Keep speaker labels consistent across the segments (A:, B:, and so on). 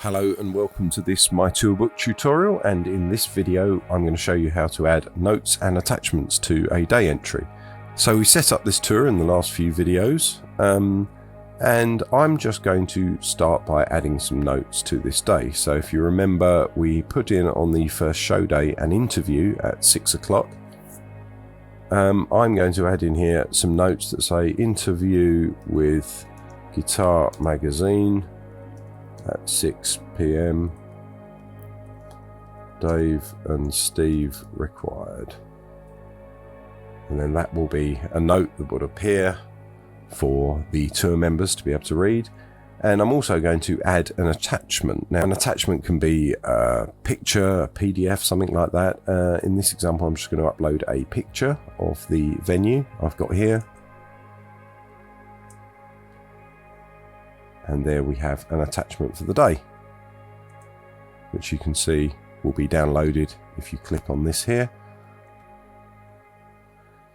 A: Hello and welcome to this mytrbk tutorial, and in this video I'm going to show you how to add notes and attachments to a day entry. So we set up this tour in the last few videos and I'm just going to start by adding some notes to this day. So if you remember, we put in on the first show day an interview at 6 o'clock. I'm going to add in here some notes that say interview with Guitar Magazine at 6 PM, Dave and Steve required. And then that will be a note that would appear for the tour members to be able to read. And I'm also going to add an attachment. Now, an attachment can be a picture, a PDF, something like that. In this example, I'm just going to upload a picture of the venue I've got here. And there we have an attachment for the day, which you can see will be downloaded if you click on this here.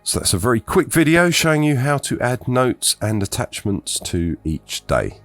A: So that's a very quick video showing you how to add notes and attachments to each day.